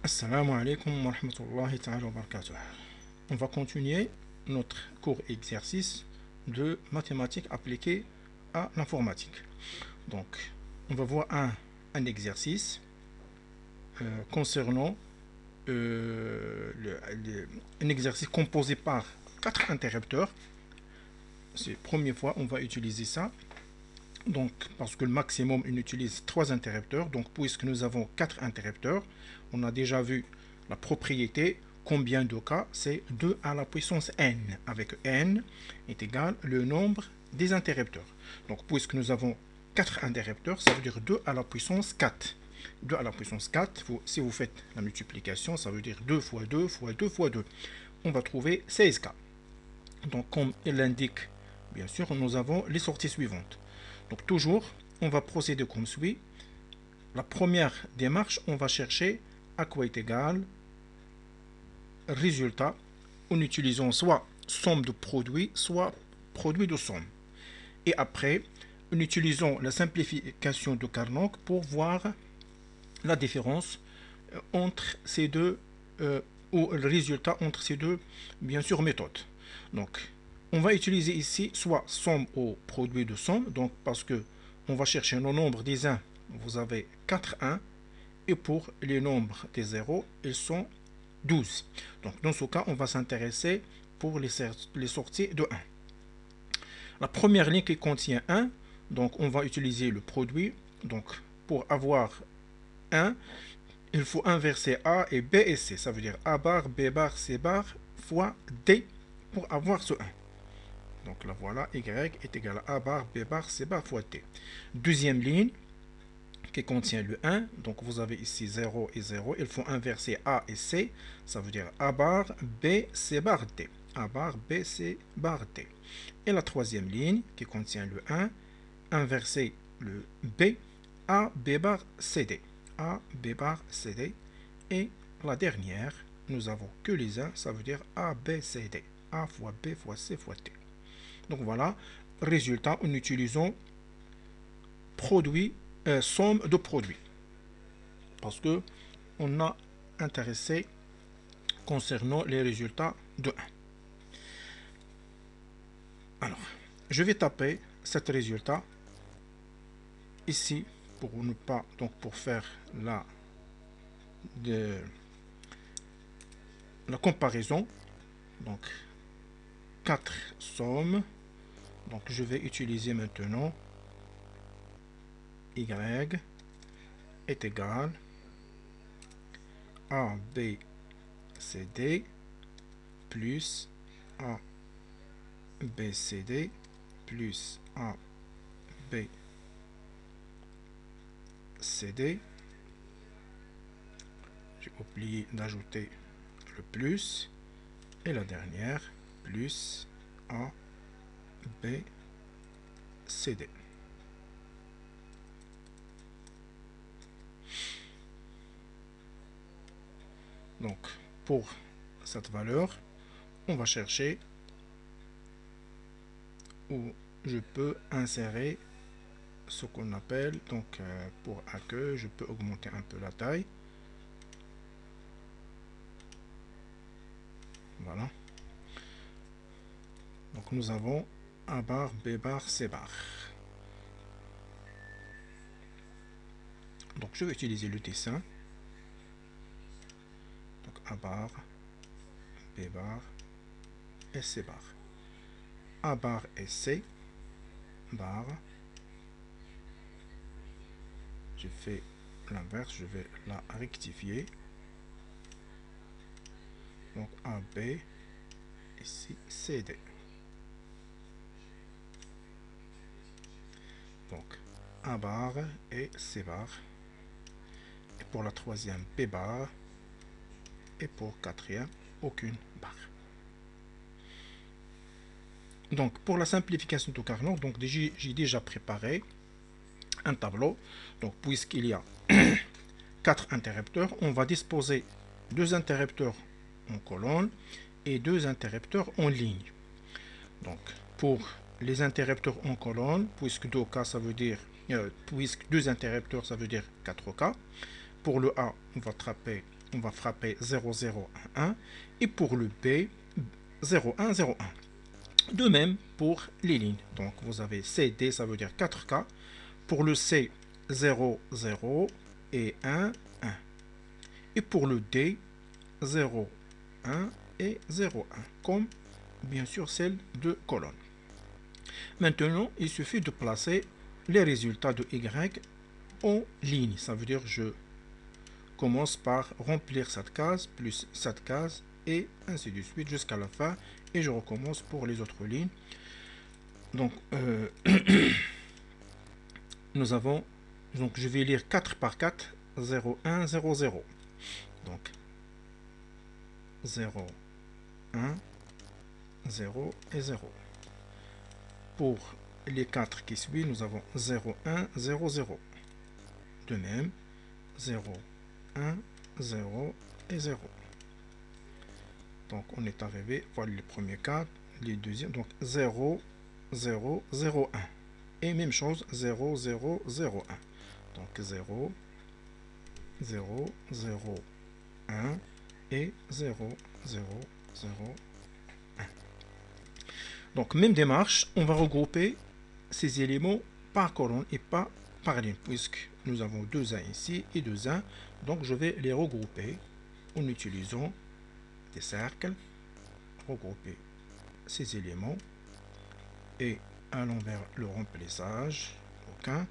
Assalamu alaikum wa rahmatullahi ta'ala wa barakatuh. On va continuer notre cours exercice de mathématiques appliquées à l'informatique. Donc, on va voir un exercice concernant un exercice composé par quatre interrupteurs. C'est la première fois on va utiliser ça. Donc, parce que le maximum, on utilise 3 interrupteurs. Donc, puisque nous avons 4 interrupteurs, on a déjà vu la propriété. Combien de cas? C'est 2 à la puissance n, avec n est égal le nombre des interrupteurs. Donc, puisque nous avons 4 interrupteurs, ça veut dire 2 à la puissance 4. 2 à la puissance 4, si vous faites la multiplication, ça veut dire 2 fois 2 fois 2 fois 2. On va trouver 16 cas. Donc, comme il l'indique, bien sûr, nous avons les sorties suivantes. Donc toujours, on va procéder comme suit. La première démarche, on va chercher à quoi est égal résultat en utilisant soit somme de produits, soit produit de somme. Et après, en utilisant la simplification de Carnot pour voir la différence entre ces deux, ou le résultat entre ces deux, bien sûr, méthodes. Donc, on va utiliser ici soit somme au produit de somme, donc parce que on va chercher le nombre des 1, vous avez 4 1, et pour les nombres des 0, ils sont 12. Donc dans ce cas, on va s'intéresser pour les sorties de 1. La première ligne qui contient 1, donc on va utiliser le produit. Donc pour avoir 1, il faut inverser A et B et C. Ça veut dire A bar, B bar, C bar fois D pour avoir ce 1. Donc là voilà, Y est égal à A bar, B bar, C bar fois T. Deuxième ligne qui contient le 1. Donc vous avez ici 0 et 0. Il faut inverser A et C. Ça veut dire A bar, B, C bar, D. A bar, B, C bar, D. Et la troisième ligne qui contient le 1. Inverser le B, A, B bar, C, D. A, B bar, C, D. Et la dernière, nous avons que les 1. Ça veut dire A, B, C, D. A fois B fois C fois T. Donc voilà, résultat en utilisant produit, somme de produits. Parce que on a intéressé concernant les résultats de 1. Alors, je vais taper cet résultat ici pour ne pas, donc pour faire la comparaison. Donc 4 sommes. Donc je vais utiliser maintenant Y est égal A, B, C, D plus A, B, C, D plus A, B, C, D. J'ai oublié d'ajouter le plus. Et la dernière, plus A, B, C, D. Donc, pour cette valeur, on va chercher où je peux insérer ce qu'on appelle, donc pour accueil, je peux augmenter un peu la taille. Voilà. Donc nous avons A bar, B bar, C bar. Donc je vais utiliser le dessin. Donc A bar, B bar et C bar. A bar et C bar. Je fais l'inverse, je vais la rectifier. Donc AB, ici CD. Donc A bar et C bar. Et pour la troisième, B bar. Et pour quatrième, aucune barre. Donc pour la simplification de Carnot, donc j'ai déjà préparé un tableau. Donc puisqu'il y a 4 interrupteurs, on va disposer 2 interrupteurs en colonne et 2 interrupteurs en ligne. Donc pour les interrupteurs en colonne, puisque 2 cas ça veut dire puisque 2 interrupteurs ça veut dire 4 cas. Pour le A, on va taper on va frapper 0, 0, 1, 1. Et pour le B, 0, 1, 0, 1. De même pour les lignes. Donc vous avez C, D, ça veut dire 4K. Pour le C, 0, 0 et 1, 1. Et pour le D, 0, 1 et 0, 1. Comme bien sûr celle de colonne. Maintenant, il suffit de placer les résultats de Y en ligne. Ça veut dire je commence par remplir cette case, plus cette case, et ainsi de suite jusqu'à la fin. Et je recommence pour les autres lignes. Donc, nous avons, donc je vais lire 4 par 4, 0, 1, 0, 0. Donc, 0, 1, 0 et 0. Pour les 4 qui suivent, nous avons 0, 1, 0, 0. De même, 0, 1, 0 et 0. Donc, on est arrivé, voilà les premiers cas, les deuxièmes, donc 0, 0, 0, 1. Et même chose, 0, 0, 0, 1. Donc, 0, 0, 0, 1 et 0, 0, 0, 1. Donc, même démarche, on va regrouper ces éléments par colonne et pas par ligne, puisque nous avons 2 1 ici et 2 1. Donc, je vais les regrouper en utilisant des cercles, regrouper ces éléments et allons vers le remplissage. Aucun.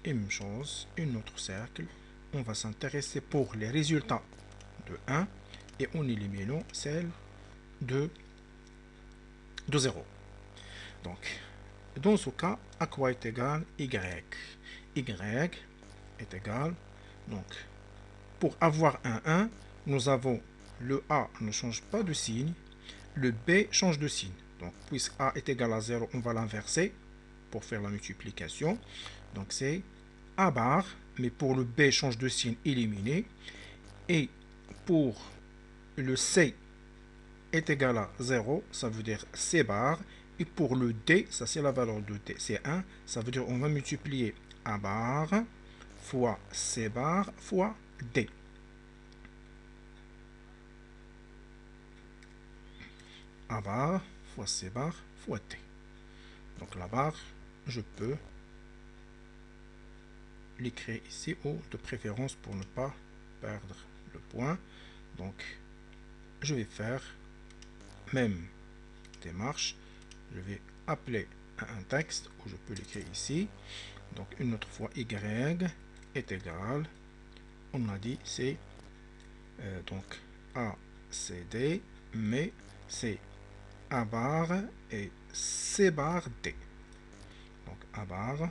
Et même chose, un autre cercle. On va s'intéresser pour les résultats de 1 et en éliminant celle de 0. Donc, dans ce cas, à quoi est égal Y? Y est égal, donc, pour avoir un 1, nous avons le A ne change pas de signe, le B change de signe. Donc, puisque A est égal à 0, on va l'inverser pour faire la multiplication. Donc, c'est A bar, mais pour le B change de signe, éliminé. Et pour le C est égal à 0, ça veut dire C bar. Et pour le D, ça c'est la valeur de D, c'est 1, ça veut dire on va multiplier A bar fois C bar fois D. A bar fois C bar fois D. Donc la barre, je peux l'écrire ici ou de préférence pour ne pas perdre le point. Donc je vais faire même démarche. Je vais appeler un texte où je peux l'écrire ici. Donc une autre fois Y est égal, on a dit c'est donc ACD, mais c'est A bar et C bar D. Donc A bar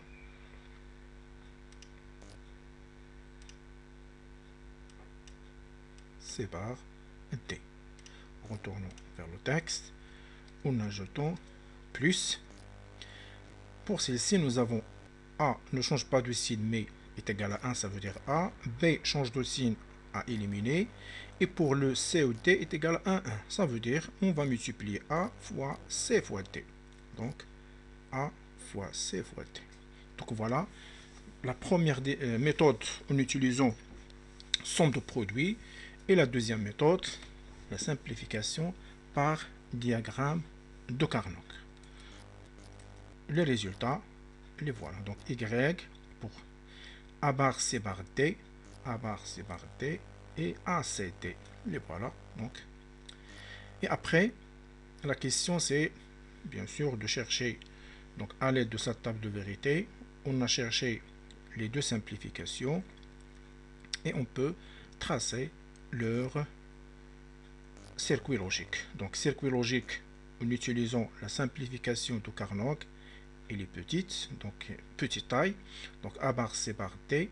C bar D. Retournons vers le texte en ajoutant plus. Pour celle-ci, nous avons A ne change pas de signe mais est égal à 1, ça veut dire A. B change de signe à éliminer. Et pour le C ou D est égal à 1, 1. Ça veut dire on va multiplier A fois C fois D. Donc A fois C fois D. Donc voilà la première méthode en utilisant somme de produits. Et la deuxième méthode, la simplification par diagramme de Carnot. Les résultats, les voilà. Donc Y pour A bar C bar D, A bar C bar D et ACD. Les voilà. Donc, et après, la question c'est bien sûr de chercher, donc à l'aide de cette table de vérité, on a cherché les deux simplifications et on peut tracer leur circuit logique. Donc circuit logique en utilisant la simplification de Carnot, elle est petite, donc petite taille. Donc A bar C bar D,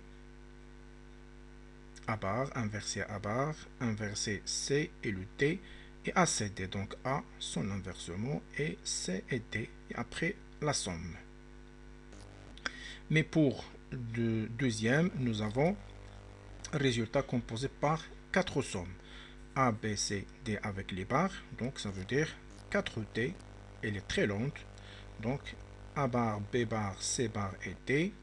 A bar, inversé A bar, inversé C et le D, et ACD. Donc A, son inversement, et C et D, et après la somme. Mais pour le deuxième, nous avons résultat composé par 4 sommes. A, B, C, D avec les barres, donc ça veut dire 4D, elle est très longue, donc A bar, B bar, C bar et D.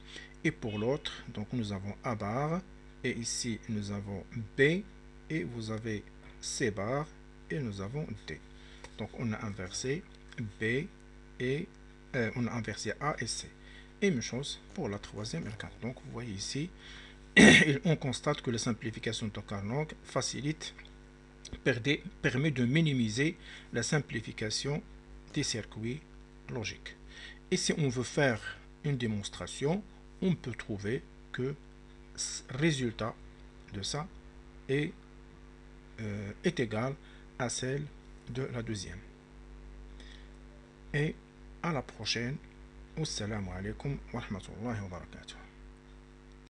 Et pour l'autre, donc nous avons A bar, et ici nous avons B et vous avez C bar et nous avons D. Donc on a inversé B et on a inversé A et C. Et même chose pour la troisième et la quatrième. Donc vous voyez ici, on constate que la simplification de Carnot facilite, permet de minimiser la simplification des circuits logiques. Et si on veut faire une démonstration, on peut trouver que le résultat de ça est égal à celle de la deuxième. Et à la prochaine. Wassalamu alaikum wa rahmatullahi wa barakatuh.